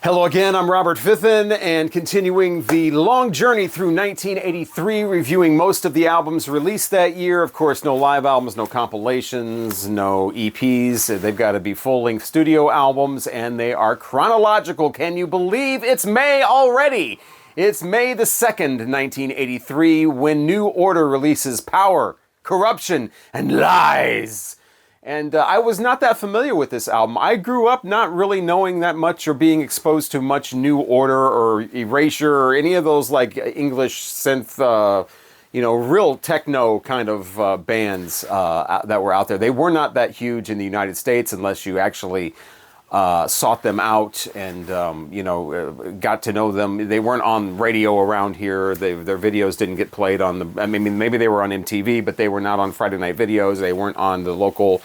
Hello again, I'm Robert Fithen, and continuing the long journey through 1983, reviewing most of the albums released that year. Of course, no live albums, no compilations, no EPs. They've got to be full-length studio albums, and they are chronological. Can you believe it's May already? It's May the 2nd, 1983, when New Order releases Power, Corruption, and Lies. And I was not that familiar with this album. I grew up not really knowing that much or being exposed to much New Order or Erasure or any of those like English synth, real techno kind of bands that were out there. They were not that huge in the United States unless you actually sought them out and, got to know them. They weren't on radio around here. Their videos didn't get played on maybe they were on MTV, but they were not on Friday Night Videos. They weren't on the local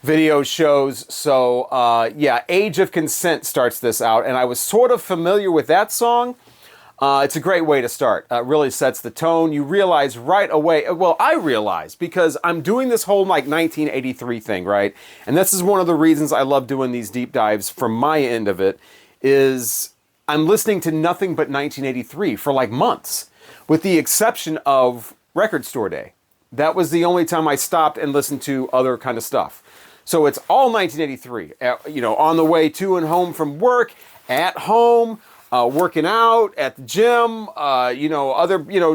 video shows. So, Age of Consent starts this out, and I was sort of familiar with that song. It's a great way to start. It really sets the tone. You realize right away, well, I realize, because I'm doing this whole like 1983 thing, right? And this is one of the reasons I love doing these deep dives from my end of it, is I'm listening to nothing but 1983 for like months, with the exception of Record Store Day. That was the only time I stopped and listened to other kind of stuff. So it's all 1983, on the way to and home from work, at home, working out, at the gym,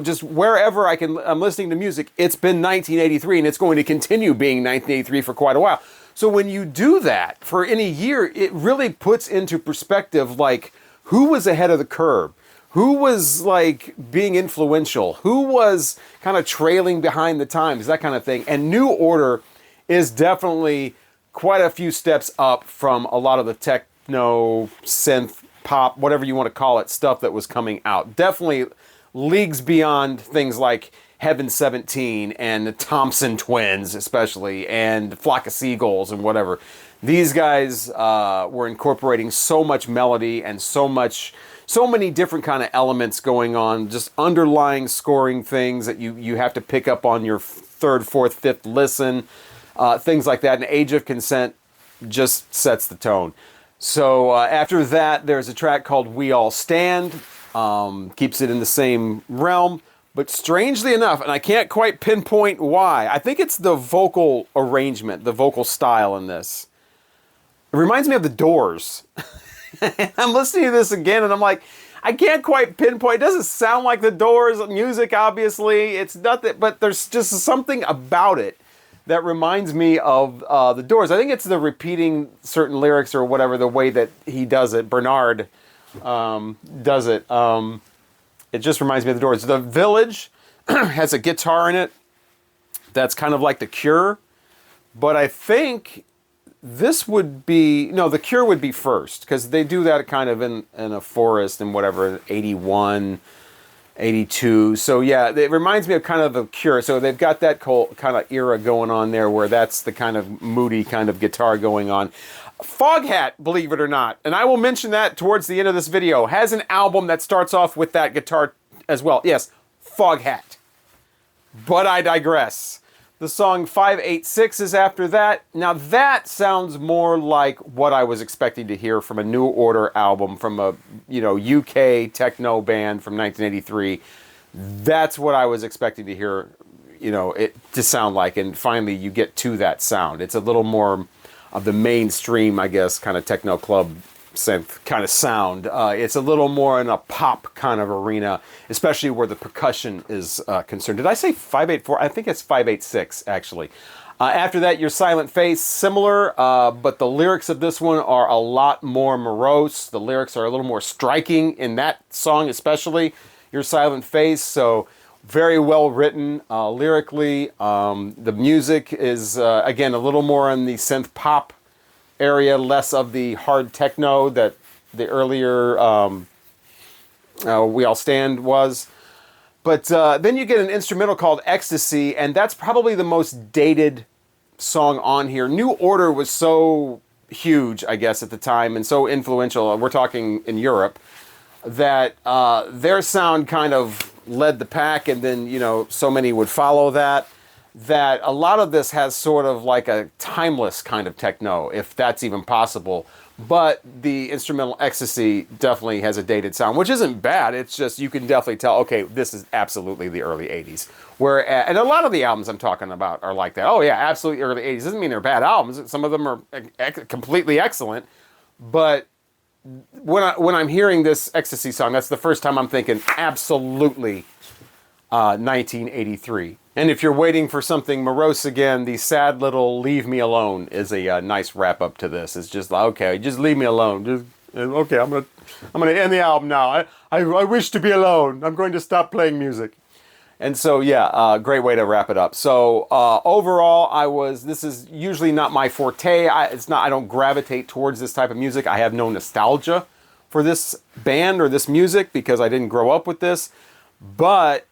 just wherever I'm listening to music. It's been 1983, and it's going to continue being 1983 for quite a while. So when you do that for any year, it really puts into perspective, like, who was ahead of the curve? Who was, like, being influential? Who was kind of trailing behind the times? That kind of thing. And New Order is definitely quite a few steps up from a lot of the techno, synth, pop, whatever you want to call it, stuff that was coming out. Definitely leagues beyond things like Heaven 17 and the Thompson Twins, especially, and Flock of Seagulls and whatever. These guys were incorporating so much melody and so many different kind of elements going on, just underlying scoring things that you have to pick up on your third, fourth, fifth listen, things like that. And Age of Consent just sets the tone. So after that, there's a track called We All Stand, keeps it in the same realm. But strangely enough, and I can't quite pinpoint why, I think it's the vocal arrangement, the vocal style in this. It reminds me of The Doors. I'm listening to this again, and I'm like, I can't quite pinpoint. It doesn't sound like The Doors music, obviously. It's nothing, but there's just something about it that reminds me of The Doors. I think it's the repeating certain lyrics or whatever, the way that he does it. Bernard does it. It just reminds me of The Doors. The Village has a guitar in it that's kind of like The Cure, but I think this would be, no, The Cure would be first, because they do that kind of in a forest and whatever, 81, 82. So yeah, it reminds me of kind of The Cure. So they've got that kind of era going on there where that's the kind of moody kind of guitar going on. Foghat, believe it or not, and I will mention that towards the end of this video, has an album that starts off with that guitar as well. Yes, Foghat. But I digress. The song 586 is after that. Now that sounds more like what I was expecting to hear from a New Order album from a, UK techno band from 1983. That's what I was expecting to hear, it to sound like. And finally you get to that sound. It's a little more of the mainstream, I guess, kind of techno club synth kind of sound. It's a little more in a pop kind of arena, especially where the percussion is concerned. Did I say 584? I think it's 586, actually. After that, Your Silent Face, similar, but the lyrics of this one are a lot more morose. The lyrics are a little more striking in that song, especially Your Silent Face. So very well written lyrically. The music is, again, a little more in the synth pop area, less of the hard techno that the earlier We All Stand was. But then you get an instrumental called Ecstasy, and that's probably the most dated song on here. New Order was so huge, I guess, at the time, and so influential, we're talking in Europe, that their sound kind of led the pack, and then, so many would follow that a lot of this has sort of like a timeless kind of techno, if that's even possible. But the instrumental Ecstasy definitely has a dated sound, which isn't bad. It's just, you can definitely tell, okay, this is absolutely the early 80s. And a lot of the albums I'm talking about are like that. Oh yeah, absolutely early 80s. Doesn't mean they're bad albums. Some of them are completely excellent. But when I'm hearing this Ecstasy song, that's the first time I'm thinking absolutely 1983. And if you're waiting for something morose again, the sad little "Leave Me Alone" is a nice wrap up to this. It's just like, okay, just leave me alone. Just okay, I'm gonna end the album now. I wish to be alone. I'm going to stop playing music. And so yeah, great way to wrap it up. So overall, this is usually not my forte. I don't gravitate towards this type of music. I have no nostalgia for this band or this music because I didn't grow up with this. But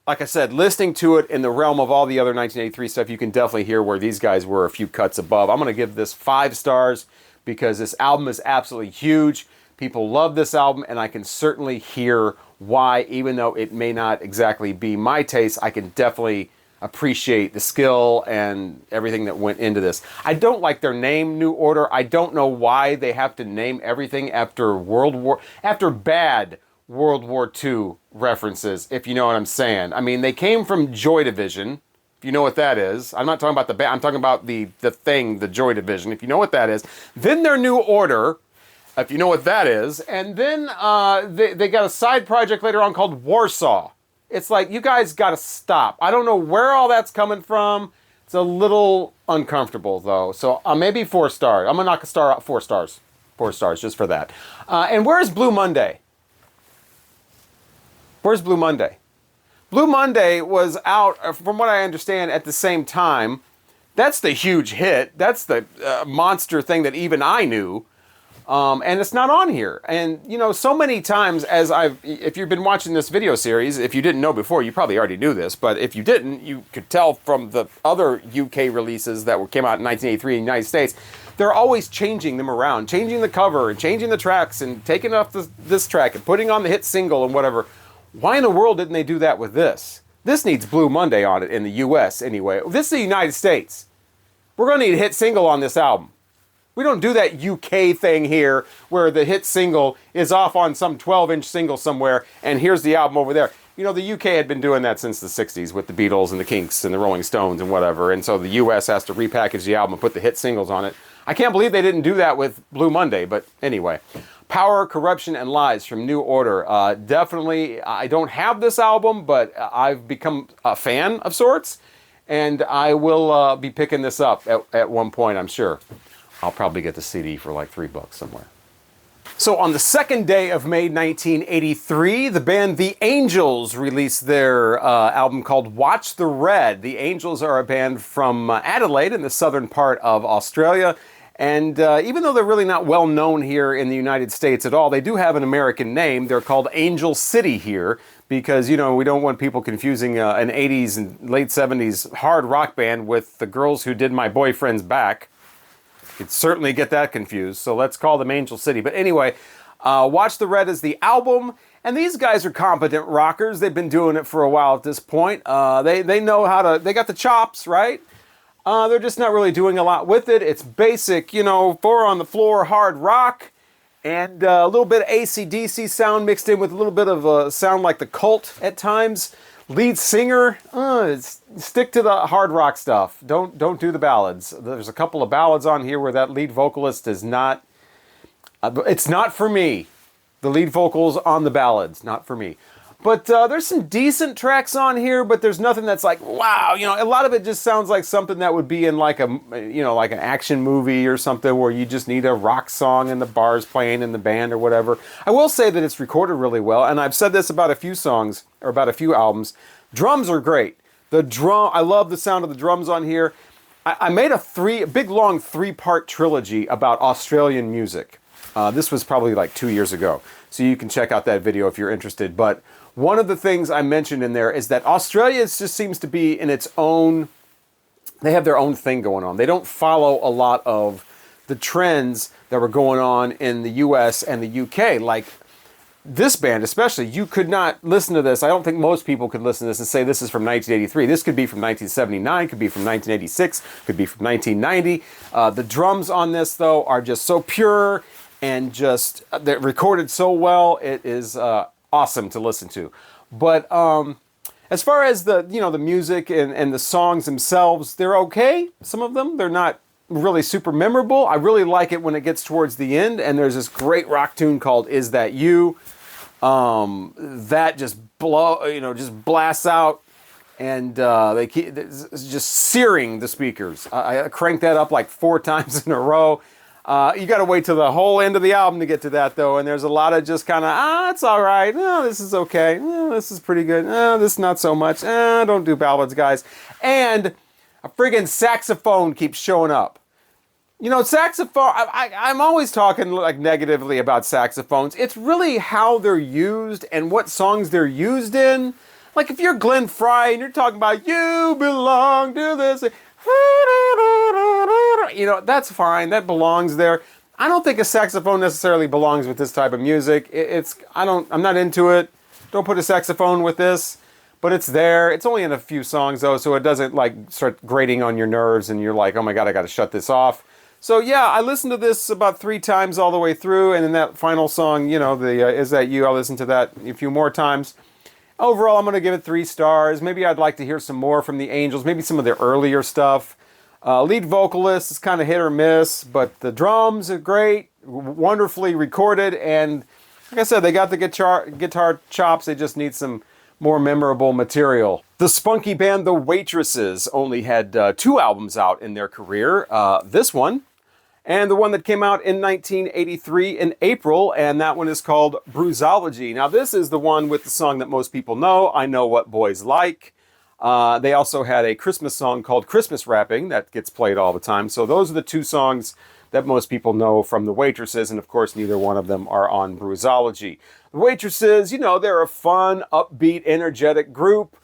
like I said, listening to it in the realm of all the other 1983 stuff, you can definitely hear where these guys were a few cuts above. I'm going to give this 5 stars because this album is absolutely huge. People love this album, and I can certainly hear why, even though it may not exactly be my taste, I can definitely appreciate the skill and everything that went into this. I don't like their name, New Order. I don't know why they have to name everything after bad World War II references, if you know what I'm saying. I mean, they came from Joy Division, if you know what that is. I'm not talking about the band, I'm talking about the Joy Division, if you know what that is. Then their New Order, if you know what that is. And then they got a side project later on called Warsaw. It's like, you guys got to stop. I don't know where all that's coming from. It's a little uncomfortable, though. So maybe 4 stars. I'm going to knock a star out, 4 stars. 4 stars, just for that. And where's Blue Monday? Where's Blue Monday? Blue Monday was out, from what I understand, at the same time. That's the huge hit. That's the monster thing that even I knew. And it's not on here. And, you know, so many times if you've been watching this video series, if you didn't know before, you probably already knew this, but if you didn't, you could tell from the other UK releases that came out in 1983 in the United States, they're always changing them around, changing the cover and changing the tracks and taking off this track and putting on the hit single and whatever. Why in the world didn't they do that with this? This needs Blue Monday on it in the US anyway. This is the United States. We're going to need a hit single on this album. We don't do that UK thing here where the hit single is off on some 12-inch single somewhere and here's the album over there. You know, the UK had been doing that since the 60s with the Beatles and the Kinks and the Rolling Stones and whatever. And so the US has to repackage the album and put the hit singles on it. I can't believe they didn't do that with Blue Monday, but anyway. Power, Corruption, and Lies from New Order. Definitely, I don't have this album, but I've become a fan of sorts, and I will be picking this up at one point, I'm sure. I'll probably get the CD for like $3 somewhere. So on the second day of May 1983, the band The Angels released their album called Watch the Red. The Angels are a band from Adelaide in the southern part of Australia. And even though they're really not well known here in the United States at all, they do have an American name. They're called Angel City here because, you know, we don't want people confusing an 80s and late 70s hard rock band with the Girls Who Did My Boyfriend's Back. You'd certainly get that confused, so let's call them Angel City. But anyway, Watch the Red is the album, and these guys are competent rockers. They've been doing it for a while at this point. They know how to, they got the chops, right? They're just not really doing a lot with it. It's basic, you know, 4 on the floor hard rock and a little bit of AC/DC sound mixed in with a little bit of a sound like the Cult at times. Lead singer, stick to the hard rock stuff. Don't do the ballads. There's a couple of ballads on here where that lead vocalist is not, it's not for me. The lead vocals on the ballads, not for me. But there's some decent tracks on here, but there's nothing that's like, wow, you know, a lot of it just sounds like something that would be in like a, you know, like an action movie or something where you just need a rock song and the bars playing in the band or whatever. I will say that it's recorded really well, and I've said this about a few songs, or about a few albums. Drums are great. I love the sound of the drums on here. I made a big long 3-part trilogy about Australian music. This was probably like 2 years ago, so you can check out that video if you're interested. But one of the things I mentioned in there is that Australia just seems to be in its own, they have their own thing going on. They don't follow a lot of the trends that were going on in the US and the UK. Like this band especially, you could not listen to this. I don't think most people could listen to this and say this is from 1983. This could be from 1979, could be from 1986, could be from 1990. The drums on this, though, are just so pure and just they're recorded so well. It is awesome to listen to. But as far as the the music and the songs themselves, they're okay. Some of them, they're not really super memorable. I really like it when it gets towards the end, and there's this great rock tune called "Is That You?" That just just blasts out, and they keep it's just searing the speakers. I cranked that up like 4 times in a row. You got to wait till the whole end of the album to get to that, though, and there's a lot of just kind of, it's all right, this is okay, this is pretty good, this not so much, don't do ballads, guys. And a friggin' saxophone keeps showing up. Saxophone, I'm always talking like negatively about saxophones. It's really how they're used and what songs they're used in. Like if you're Glenn Fry and you're talking about, you belong to this, that's fine. That belongs there. I don't think a saxophone necessarily belongs with this type of music. I'm not into it. Don't put a saxophone with this, but it's there. It's only in a few songs though, so it doesn't like start grating on your nerves and you're like, oh my God, I got to shut this off. So yeah, I listened to this about 3 times all the way through, and in that final song, the Is That You? I listened to that a few more times. Overall, I'm going to give it 3 stars. Maybe I'd like to hear some more from the Angels, maybe some of their earlier stuff. Lead vocalist is kind of hit or miss, but the drums are great, wonderfully recorded, and like I said, they got the guitar chops. They just need some more memorable material. The spunky band The Waitresses only had 2 albums out in their career. This one, and the one that came out in 1983 in April, and that one is called Bruisology. Now this is the one with the song that most people know, I Know What Boys Like. They also had a Christmas song called Christmas Wrapping that gets played all the time. So those are the 2 songs that most people know from The Waitresses, and of course neither one of them are on Bruisology. The Waitresses, they're a fun, upbeat, energetic group,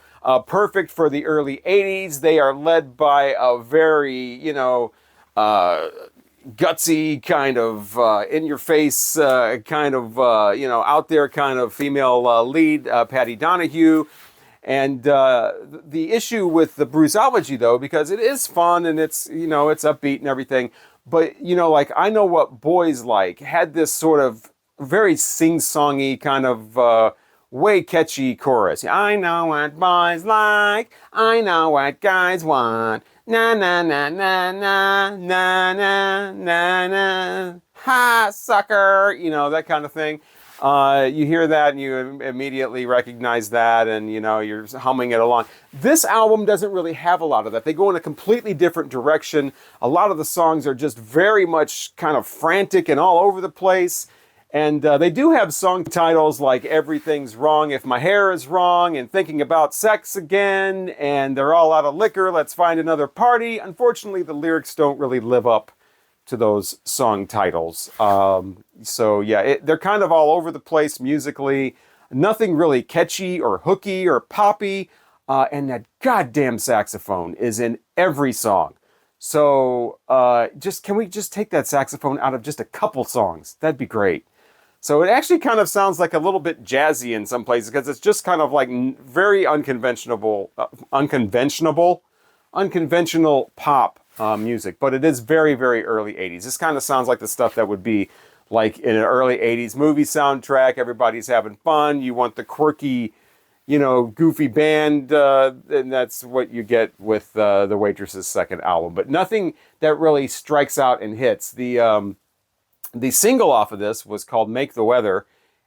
perfect for the early 80s. They are led by a very, gutsy kind of in-your-face kind of out there kind of female lead, Patty Donahue. And the issue with the Bruisology, though, because it is fun and it's it's upbeat and everything, but like I Know What Boys Like had this sort of very sing-songy kind of way catchy chorus. I know what boys like, I know what guys want. Na na na na na na na na na. Ha, sucker! That kind of thing. You hear that and you immediately recognize that, and you're humming it along. This album doesn't really have a lot of that. They go in a completely different direction. A lot of the songs are just very much kind of frantic and all over the place. And they do have song titles like Everything's Wrong If My Hair Is Wrong and Thinking About Sex Again, and They're All Out of Liquor, Let's Find Another Party. Unfortunately, the lyrics don't really live up to those song titles. So yeah, they're kind of all over the place musically. Nothing really catchy or hooky or poppy. And that goddamn saxophone is in every song. So can we just take that saxophone out of just a couple songs? That'd be great. So it actually kind of sounds like a little bit jazzy in some places because it's just kind of like very unconventional pop music. But it is very, very early 80s. This kind of sounds like the stuff that would be like in an early 80s movie soundtrack. Everybody's having fun. You want the quirky, goofy band, and that's what you get with the Waitresses' second album. But nothing that really strikes out and hits. The single off of this was called Make the Weather,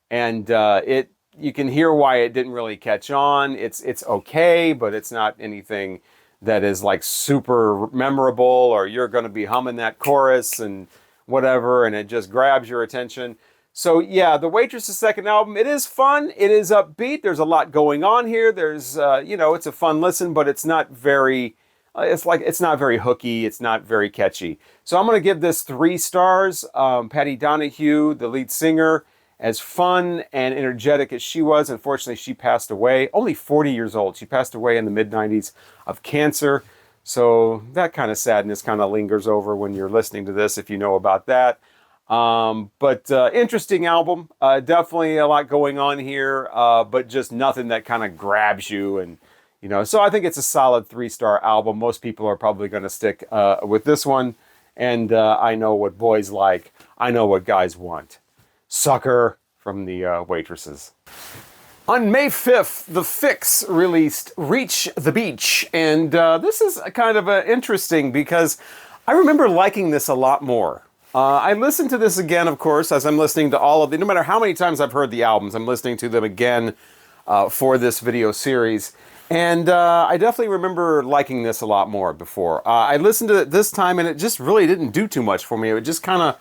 and you can hear why it didn't really catch on. It's okay, but it's not anything that is like super memorable, or you're going to be humming that chorus and whatever, and it just grabs your attention. So yeah, the Waitresses' second album, it is fun, it is upbeat, there's a lot going on here, there's, it's a fun listen, but it's not very, it's not very hooky, it's not very catchy. So I'm going to give this 3 stars. Patty Donahue, the lead singer, as fun and energetic as she was, unfortunately she passed away, only 40 years old. She passed away in the mid-90s of cancer. So that kind of sadness kind of lingers over when you're listening to this, if you know about that. But interesting album, definitely a lot going on here, but just nothing that kind of grabs you. And, so I think it's a solid 3-star album. Most people are probably going to stick with this one. And I know what boys like. I know what guys want. Sucker from the Waitresses. On May 5th, the Fixx released Reach the Beach. And this is kind of interesting because I remember liking this a lot more. I listened to this again, of course, as I'm listening to all of the, no matter how many times I've heard the albums, I'm listening to them again for this video series. And I definitely remember liking this a lot more before. I listened to it this time and it just really didn't do too much for me. It just kind of,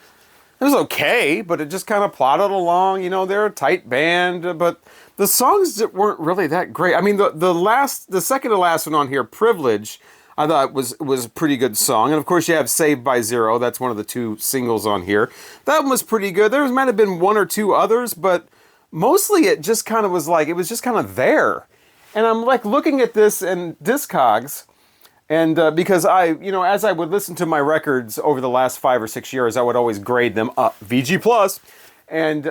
it was okay, but it just kind of plodded along. You know, they're a tight band, but the songs weren't really that great. I mean, the second to last one on here, Privilege, I thought was a pretty good song. And of course you have Saved by Zero. That's one of the 2 singles on here. That one was pretty good. There might have been 1 or 2 others, but mostly it just kind of was like, it was just kind of there. And I'm like looking at this in Discogs, and because you know, as I would listen to my records over the last 5 or 6 years, I would always grade them up, VG+. And,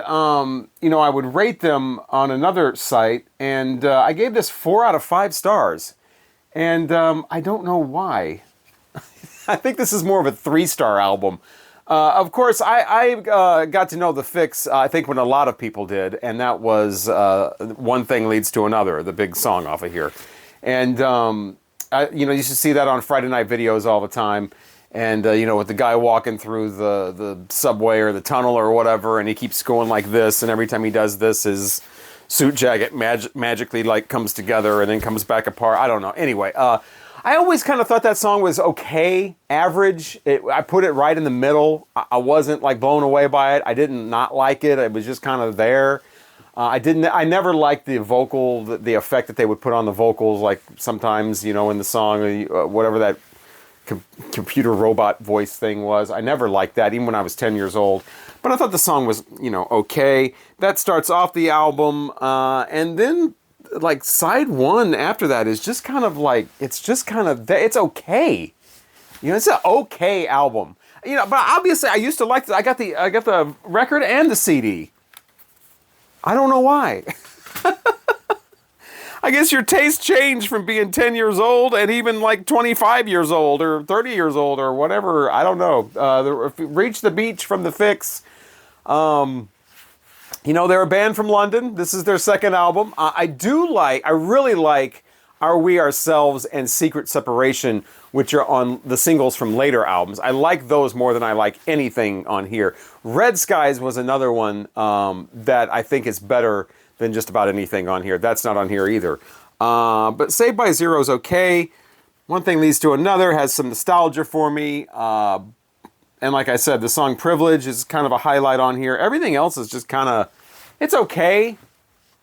you know, I would rate them on another site, and I gave this 4 out of 5 stars. And I don't know why. I think this is more of a 3-star album. Of course, I got to know the Fixx, I think, when a lot of people did, and that was One Thing Leads to Another, the big song off of here. And, you know, you should see that on Friday night videos all the time. And, you know, with the guy walking through the subway or the tunnel or whatever, and he keeps going like this, and every time he does this, his suit jacket magically, like, comes together and then comes back apart. I don't know. Anyway, I always kind of thought that song was okay, average. I put it right in the middle. I wasn't like blown away by it. I didn't not like it. It was just kind of there. I never liked the vocal, the effect that they would put on the vocals, like sometimes, you know, in the song, whatever that computer robot voice thing was. I never liked that, even when I was 10 years old. But I thought the song was, you know, okay. That starts off the album, and then like side 1 after that is just kind of like, it's just kind of, it's okay. You know, it's an okay album. You know, but obviously I used to like this. I got the record and the CD. I don't know why. I guess your taste changed from being 10 years old and even like 25 years old or 30 years old or whatever. I don't know. Reach the Beach from the Fixx. You know, they're a band from London. This is their second album. I really like Are We Ourselves and Secret Separation, which are on the singles from later albums. I like those more than I like anything on here. Red Skies was another one that I think is better than just about anything on here. That's not on here either. But Saved by Zero is okay. One Thing Leads to Another has some nostalgia for me. And like I said, the song Privilege is kind of a highlight on here. Everything else is just kind of, it's okay.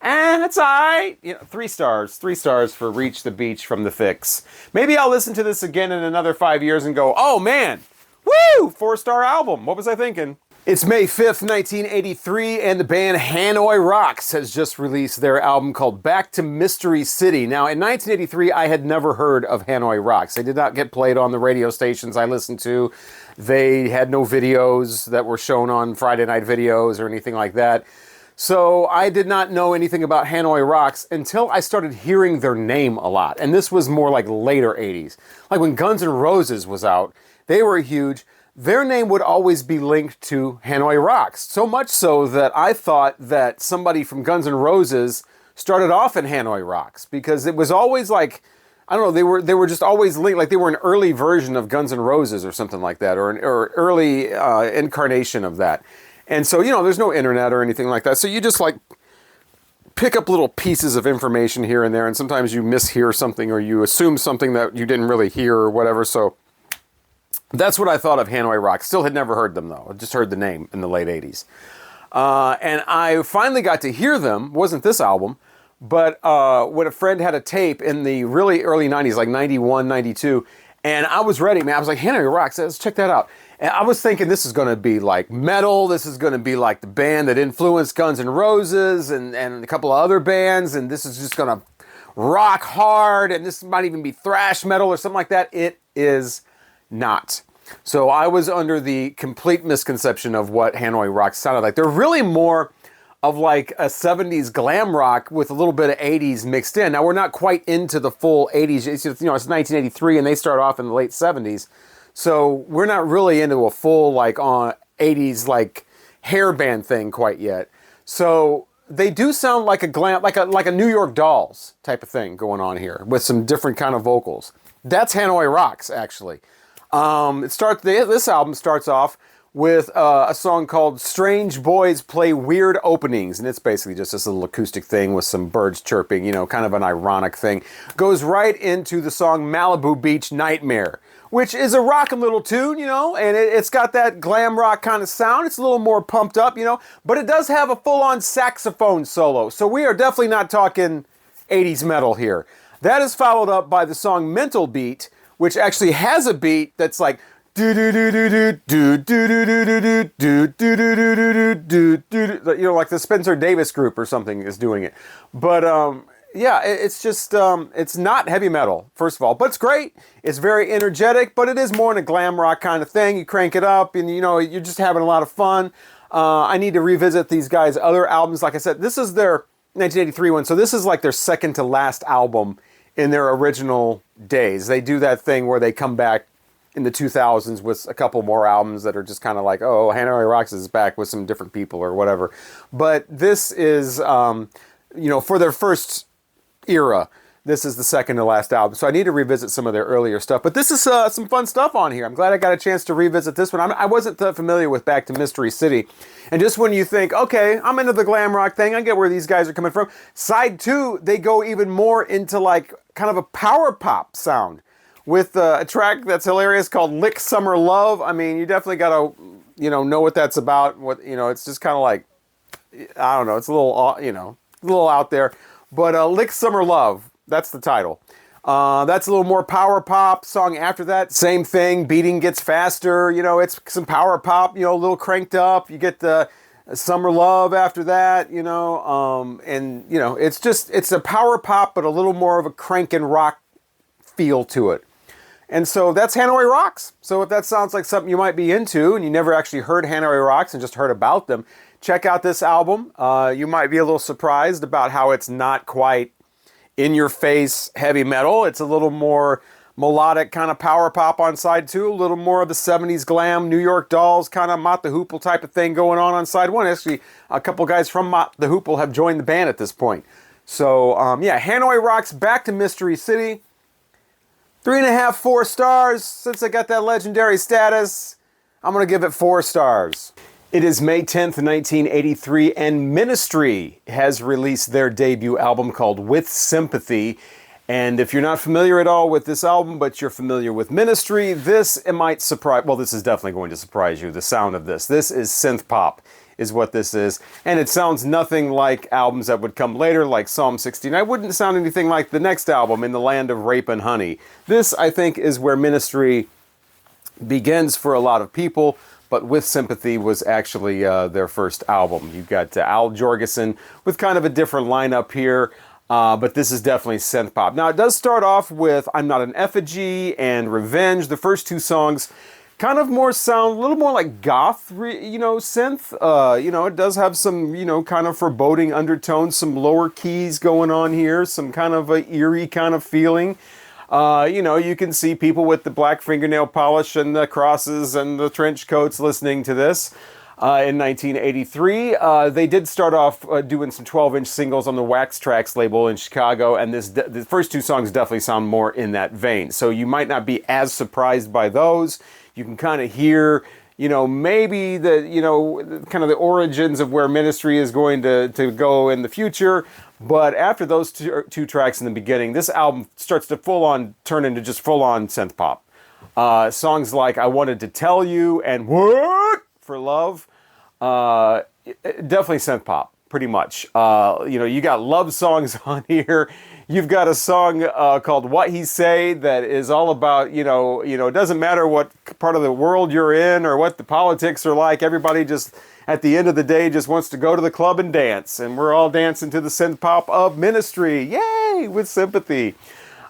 It's all right. You know, 3 stars. 3 stars for Reach the Beach from the Fixx. Maybe I'll listen to this again in another 5 years and go, oh man, woo, 4-star album. What was I thinking? It's May 5th, 1983, and the band Hanoi Rocks has just released their album called Back to Mystery City. Now, in 1983, I had never heard of Hanoi Rocks. They did not get played on the radio stations I listened to. They had no videos that were shown on Friday night videos or anything like that. So I did not know anything about Hanoi Rocks until I started hearing their name a lot. And this was more like later 80s. Like when Guns N' Roses was out, they were huge. Their name would always be linked to Hanoi Rocks. So much so that I thought that somebody from Guns N' Roses started off in Hanoi Rocks. Because it was always like, I don't know, they were just always linked, like they were an early version of Guns N' Roses or something like that, or an early incarnation of that. And so, you know, there's no internet or anything like that. So you just like pick up little pieces of information here and there, and sometimes you mishear something or you assume something that you didn't really hear or whatever. So that's what I thought of Hanoi Rocks. Still had never heard them though. I just heard the name in the late 80s. And I finally got to hear them. Wasn't this album, but when a friend had a tape in the really early 90s, like 91, 92, and I was ready, man. I was like, Hanoi Rocks, let's check that out. And I was thinking this is going to be like metal. This is going to be like the band that influenced Guns N' Roses and a couple of other bands. And this is just going to rock hard. And this might even be thrash metal or something like that. It is not. So I was under the complete misconception of what Hanoi Rocks sounded like. They're really more of like a 70s glam rock with a little bit of 80s mixed in. Now, we're not quite into the full 80s. It's, you know, it's 1983 and they start off in the late 70s. So we're not really into a full like on 80s like hair band thing quite yet. So they do sound like a glam, like a New York Dolls type of thing going on here with some different kind of vocals. That's Hanoi Rocks, actually. This album starts off with a song called Strange Boys Play Weird Openings, and it's basically just this little acoustic thing with some birds chirping, you know, kind of an ironic thing. Goes right into the song Malibu Beach Nightmare, which is a rockin' little tune, you know, and it's got that glam rock kind of sound. It's a little more pumped up, you know, but it does have a full-on saxophone solo, so we are definitely not talking 80s metal here. That is followed up by the song Mental Beat, which actually has a beat that's like do do do do do do do do do do do do do, you know, like the Spencer Davis Group or something is doing it. But yeah, it's just it's not heavy metal, first of all, but it's great. It's very energetic, but it is more in a glam rock kind of thing. You crank it up, and you know you're just having a lot of fun. I need to revisit these guys' other albums. Like I said, this is their 1983 one, so this is like their second to last album in their original days. They do that thing where they come back in the 2000s with a couple more albums that are just kind of like, oh, Hanoi Rocks is back with some different people or whatever. But this is, you know, for their first era, this is the second to last album. So I need to revisit some of their earlier stuff. But this is some fun stuff on here. I'm glad I got a chance to revisit this one. I wasn't familiar with Back to Mystery City. And just when you think, okay, I'm into the glam rock thing, I get where these guys are coming from. Side 2, they go even more into like kind of a power pop sound with a track that's hilarious called Lick Summer Love. I mean, you definitely got to, you know what that's about. What, you know, it's just kind of like, I don't know, it's a little, you know, a little out there. But Lick Summer Love, that's the title. That's a little more power pop. Song after that, same thing. Beating gets faster. You know, it's some power pop, you know, a little cranked up. You get the Summer Love after that, you know. And, you know, it's a power pop, but a little more of a crank and rock feel to it. And so that's Hanoi Rocks. So if that sounds like something you might be into and you never actually heard Hanoi Rocks and just heard about them, check out this album. You might be a little surprised about how it's not quite in-your-face heavy metal. It's a little more melodic kind of power pop on side 2, a little more of the 70s glam, New York Dolls kind of Mott the Hoople type of thing going on side 1. Actually, a couple guys from Mott the Hoople have joined the band at this point. So, yeah, Hanoi Rocks, Back to Mystery City. 3.5, 4 stars. Since I got that legendary status, I'm going to give it 4 stars. It is May 10th, 1983, and Ministry has released their debut album called With Sympathy. And if you're not familiar at all with this album, but you're familiar with Ministry, it might surprise, well, this is definitely going to surprise you, the sound of this. This is synth pop, is what this is. And it sounds nothing like albums that would come later, like Psalm 69. It wouldn't sound anything like the next album, In the Land of Rape and Honey. This, I think, is where Ministry begins for a lot of people, but With Sympathy was actually their first album. You've got Al Jorgensen with kind of a different lineup here, but this is definitely synth pop. Now, it does start off with I'm Not an Effigy and Revenge. The first 2 songs kind of more sound a little more like goth, you know, synth. You know, it does have some, you know, kind of foreboding undertones, some lower keys going on here, some kind of a eerie kind of feeling. You know, you can see people with the black fingernail polish and the crosses and the trench coats listening to this. In 1983, they did start off doing some 12-inch singles on the Wax Trax label in Chicago, and the first 2 songs definitely sound more in that vein. So you might not be as surprised by those. You can kind of hear, you know, maybe you know, kind of the origins of where Ministry is going to go in the future. But after those 2 tracks in the beginning, this album starts to turn into just full-on synth pop. Songs like I Wanted to Tell You and What for Love, definitely synth pop, pretty much. You know, you got love songs on here. You've got a song called What He Say that is all about, you know, it doesn't matter what part of the world you're in or what the politics are like. Everybody just, at the end of the day, just wants to go to the club and dance. And we're all dancing to the synth pop of Ministry. Yay! With Sympathy.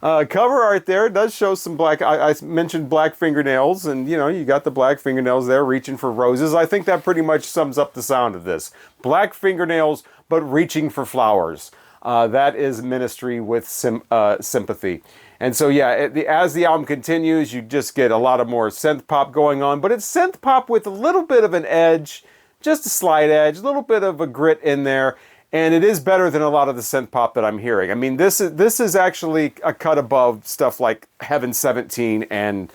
Cover art there does show some black, I mentioned black fingernails, and you know, you got the black fingernails there reaching for roses. I think that pretty much sums up the sound of this. Black fingernails, but reaching for flowers. That is Ministry with Sympathy. And so, yeah, as the album continues, you just get a lot of more synth pop going on, but it's synth pop with a little bit of an edge, just a slight edge, a little bit of a grit in there, and it is better than a lot of the synth pop that I'm hearing. I mean, this is actually a cut above stuff like Heaven 17 and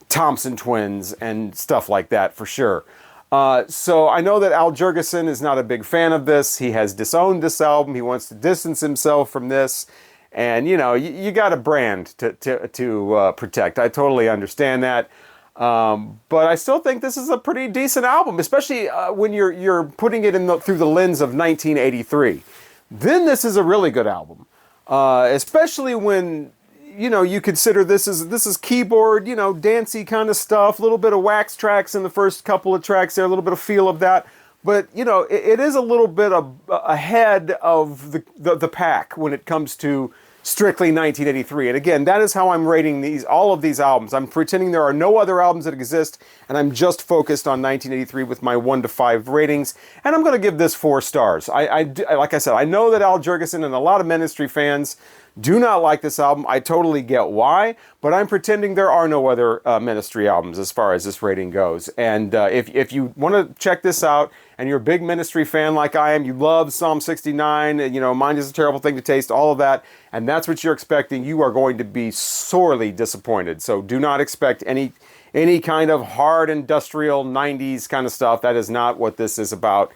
Thompson Twins and stuff like that, for sure. So I know that Al Jurgensen is not a big fan of this. He has disowned this album. He wants to distance himself from this. And, you know, you got a brand to protect. I totally understand that. But I still think this is a pretty decent album, especially when you're putting it through the lens of 1983. Then this is a really good album, especially when, you know, you consider this is keyboard, you know, dancey kind of stuff, a little bit of wax tracks in the first couple of tracks there, a little bit of feel of that. But, you know, it is a little bit ahead of the pack when it comes to strictly 1983. And again, that is how I'm rating all of these albums. I'm pretending there are no other albums that exist, and I'm just focused on 1983 with my 1 to 5 ratings. And I'm going to give this 4 stars. Like I said, I know that Al Jurgensen and a lot of Ministry fans do not like this album. I totally get why, but I'm pretending there are no other Ministry albums as far as this rating goes. And if you want to check this out, and you're a big Ministry fan like I am, you love Psalm 69, you know, Mind is a Terrible Thing to Taste, all of that, and that's what you're expecting, you are going to be sorely disappointed. So do not expect any kind of hard industrial 90s kind of stuff. That is not what this is about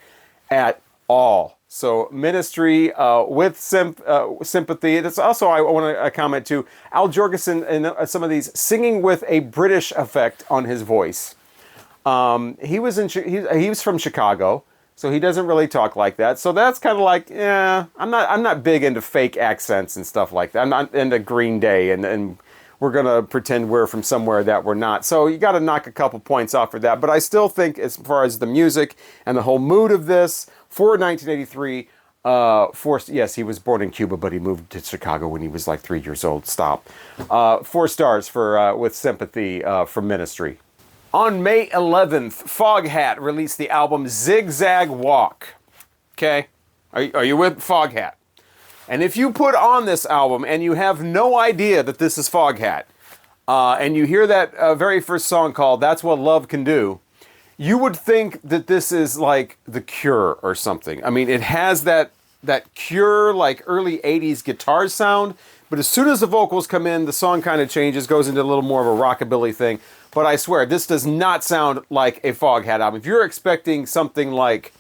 at all. So Ministry with Sympathy. It's also, I want to comment too, Al Jurgensen and some of these singing with a British effect on his voice. He was from Chicago, so he doesn't really talk like that. So that's kind of like, yeah, I'm not big into fake accents and stuff like that. I'm not into Green Day and we're gonna pretend we're from somewhere that we're not. So you got to knock a couple points off for that. But I still think, as far as the music and the whole mood of this for 1983, yes, he was born in Cuba, but he moved to Chicago when he was like 3 years old. Stop. 4 stars for with Sympathy from Ministry. On May 11th, Foghat released the album Zigzag Walk. Okay? Are you with Foghat? And if you put on this album and you have no idea that this is Foghat, and you hear that very first song called That's What Love Can Do, you would think that this is like The Cure or something. I mean, it has that Cure, like early 80s guitar sound, but as soon as the vocals come in, the song kind of changes, goes into a little more of a rockabilly thing. But I swear, this does not sound like a Foghat album. If you're expecting something like,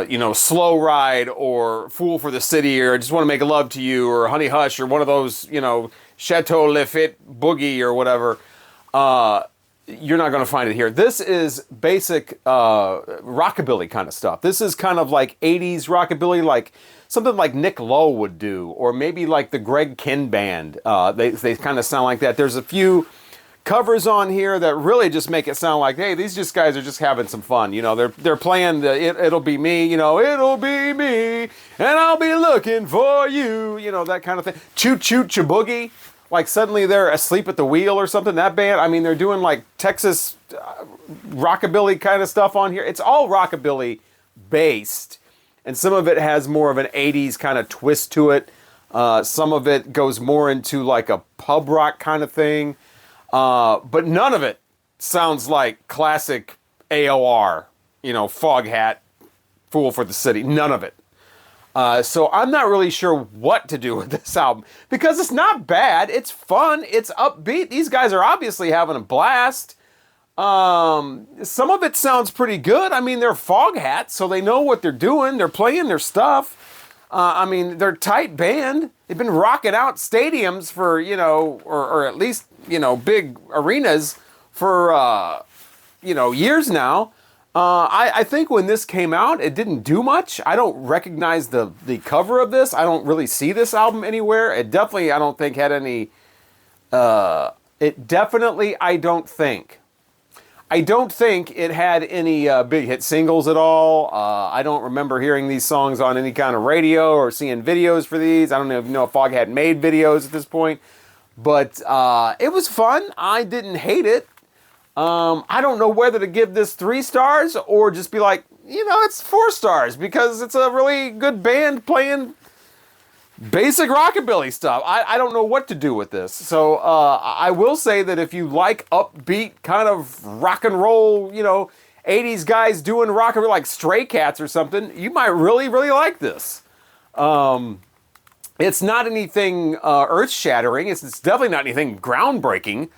you know, Slow Ride or Fool for the City or Just Want to Make Love to You or Honey Hush or one of those, you know, Chateau Lafite Boogie or whatever, you're not going to find it here. This is basic rockabilly kind of stuff. This is kind of like 80s rockabilly, like something like Nick Lowe would do, or maybe like the Greg Kihn Band. They kind of sound like that. There's a few covers on here that really just make it sound like, hey, these guys are just having some fun. You know, they're playing the It'll Be Me, you know, it'll be me, and I'll be looking for you, you know, that kind of thing. Choo Choo Chaboogie, like suddenly they're asleep at the wheel or something. That band, I mean, they're doing like Texas rockabilly kind of stuff on here. It's all rockabilly based, and some of it has more of an 80s kind of twist to it. Some of it goes more into like a pub rock kind of thing. But none of it sounds like classic AOR, you know, Foghat, Fool for the City. None of it. So I'm not really sure what to do with this album, because it's not bad. It's fun. It's upbeat. These guys are obviously having a blast. Some of it sounds pretty good. I mean, they're Foghat, so they know what they're doing. They're playing their stuff. I mean, they're a tight band. They've been rocking out stadiums for, you know, or at least, you know, big arenas for, you know, years now. I think when this came out, it didn't do much. I don't recognize the cover of this. I don't really see this album anywhere. It definitely, I don't think, had any... I don't think it had any big hit singles at all. I don't remember hearing these songs on any kind of radio or seeing videos for these. I don't even know if Foghat made videos at this point. But it was fun. I didn't hate it. I don't know whether to give this 3 stars or just be like, you know, it's 4 stars because it's a really good band playing basic rockabilly stuff. I don't know what to do with this. So I will say that if you like upbeat kind of rock and roll, 80s guys doing rockabilly like Stray Cats or something, you might really, really like this. It's not anything earth-shattering. It's definitely not anything groundbreaking.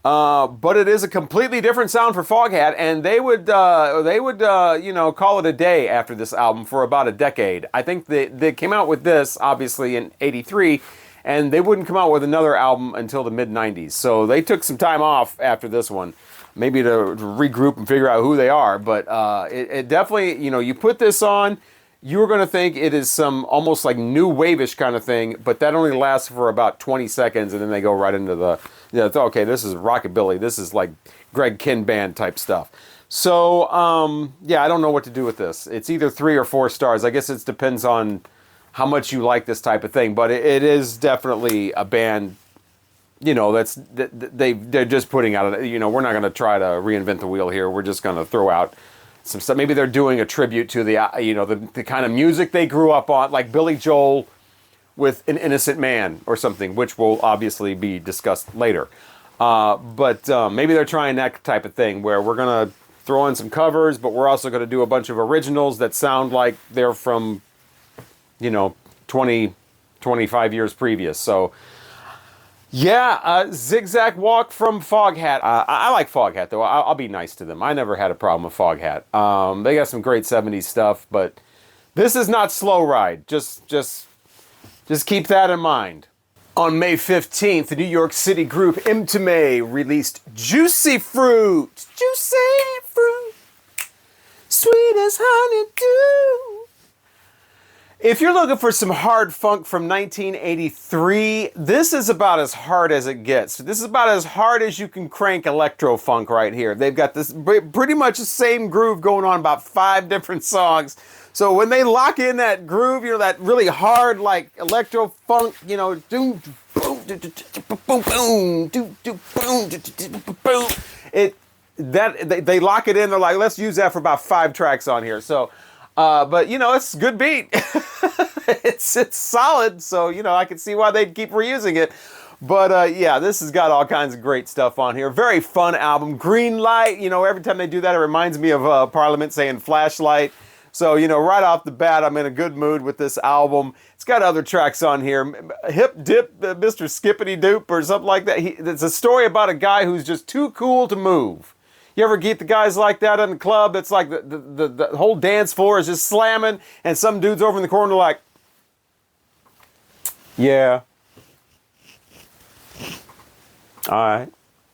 But it is a completely different sound for Foghat, and they would call it a day after this album for about a decade. I think they came out with this, obviously, in '83, and they wouldn't come out with another album until the mid-'90s. So they took some time off after this one, maybe to regroup and figure out who they are. But it definitely, you put this on, you're going to think it is some almost like new wave-ish kind of thing, but that only lasts for about 20 seconds, and then they go right into the... okay, this is rockabilly. This is like Greg Kihn band type stuff. So, I don't know what to do with this. It's either 3 or 4 stars. I guess it depends on how much you like this type of thing. But it is definitely a band, they're just putting out, we're not going to try to reinvent the wheel here. We're just going to throw out some stuff. Maybe they're doing a tribute to the kind of music they grew up on, like Billy Joel with An Innocent Man or something, which will obviously be discussed later. But maybe they're trying that type of thing where we're going to throw in some covers, but we're also going to do a bunch of originals that sound like they're from, 20, 25 years previous. So, Zigzag Walk from Foghat. I like Foghat, though. I'll be nice to them. I never had a problem with Foghat. They got some great 70s stuff, but this is not Slow Ride. Just keep that in mind. On May 15th, the New York City group Mtume released Juicy Fruit. Juicy fruit, sweet as honeydew. If you're looking for some hard funk from 1983, this is about as hard as it gets. This is about as hard as you can crank electro funk right here. They've got this pretty much the same groove going on about 5 different songs. So when they lock in that groove, that really hard like electro funk, doom boom boom boom boom boom. They lock it in. They're like, let's use that for about 5 tracks on here. So, but it's a good beat. it's solid. So I can see why they'd keep reusing it. But this has got all kinds of great stuff on here. Very fun album. Green light. Every time they do that, it reminds me of Parliament saying flashlight. So, right off the bat, I'm in a good mood with this album. It's got other tracks on here. Hip Dip, Mr. Skippity Doop, or something like that. It's a story about a guy who's just too cool to move. You ever get the guys like that in the club? It's like the whole dance floor is just slamming, and some dude's over in the corner like, yeah. All right.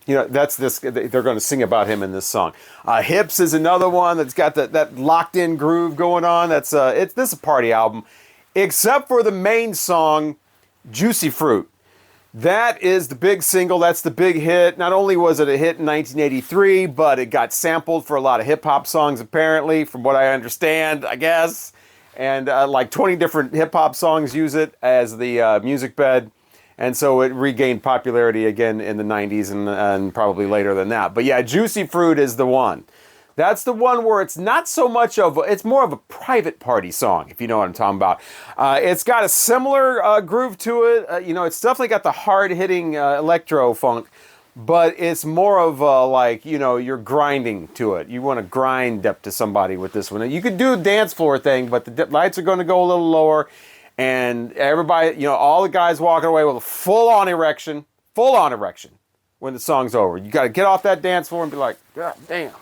That's this. They're going to sing about him in this song. Hips is another one that's got that locked-in groove going on. This is a party album, except for the main song, Juicy Fruit. That is the big single. That's the big hit. Not only was it a hit in 1983, but it got sampled for a lot of hip-hop songs, apparently, from what I understand, I guess. And like 20 different hip-hop songs use it as the music bed. And so it regained popularity again in the 90s and probably later than that. But yeah, Juicy Fruit is the one. That's the one where it's not so much it's more of a private party song, if you know what I'm talking about. It's got a similar groove to it. It's definitely got the hard-hitting electro funk, but it's more of you're grinding to it. You want to grind up to somebody with this one. You could do a dance floor thing, but the lights are going to go a little lower. And everybody, all the guys walking away with a full-on erection when the song's over. You got to get off that dance floor and be like, God damn,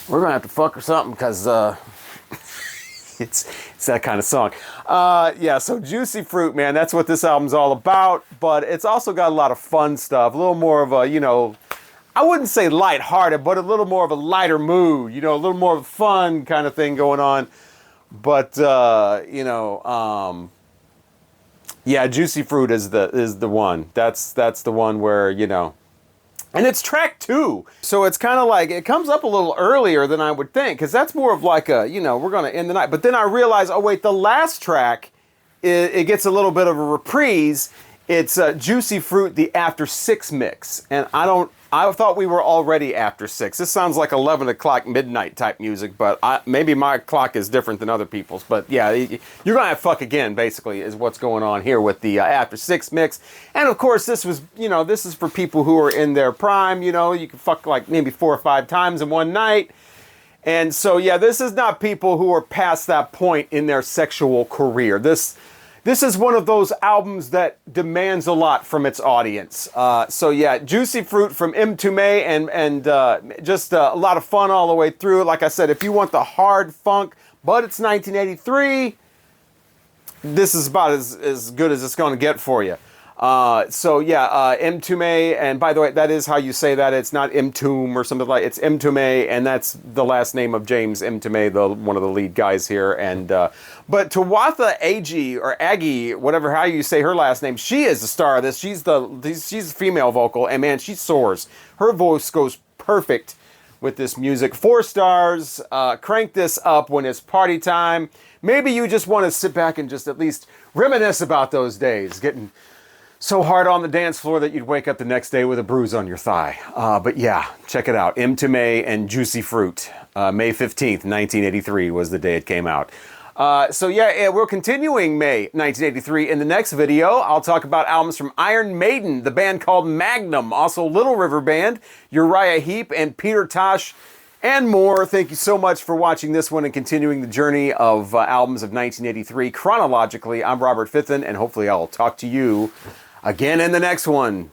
we're going to have to fuck or something because it's that kind of song. So Juicy Fruit, man, that's what this album's all about. But it's also got a lot of fun stuff, a little more of a, I wouldn't say lighthearted, but a little more of a lighter mood, a little more of a fun kind of thing going on. But Juicy Fruit is the one. That's the one where and it's track 2, so it's kind of like it comes up a little earlier than I would think, because that's more of like a we're gonna end the night. But then I realize, oh wait, the last track it gets a little bit of a reprise. It's Juicy Fruit, the After 6 mix, and I I thought we were already after 6. This sounds like 11 o'clock midnight type music, but maybe my clock is different than other people's. But yeah, you're going to have fuck again, basically, is what's going on here with the after 6 mix. And of course, this was, this is for people who are in their prime. You can fuck like maybe 4 or 5 times in one night. And so, yeah, this is not people who are past that point in their sexual career. This is one of those albums that demands a lot from its audience. So yeah, Juicy Fruit from Mtume and just a lot of fun all the way through. Like I said, if you want the hard funk, but it's 1983, this is about as good as it's going to get for you. So yeah, Mtume, and by the way, that is how you say that. It's not Mtume or something like. It's Mtume, and that's the last name of James Mtume, one of the lead guys here. And but Tawatha Agee or Aggie, whatever how you say her last name, she is the star of this. She's a female vocal, and man, she soars. Her voice goes perfect with this music. 4 stars. Crank this up when it's party time. Maybe you just want to sit back and just at least reminisce about those days, getting so hard on the dance floor that you'd wake up the next day with a bruise on your thigh. But yeah, check it out. Mtume and Juicy Fruit. May 15th, 1983 was the day it came out. So yeah, we're continuing May 1983. In the next video, I'll talk about albums from Iron Maiden, the band called Magnum, also Little River Band, Uriah Heep, and Peter Tosh, and more. Thank you so much for watching this one and continuing the journey of albums of 1983 chronologically. I'm Robert Fitton, and hopefully I'll talk to you again in the next one.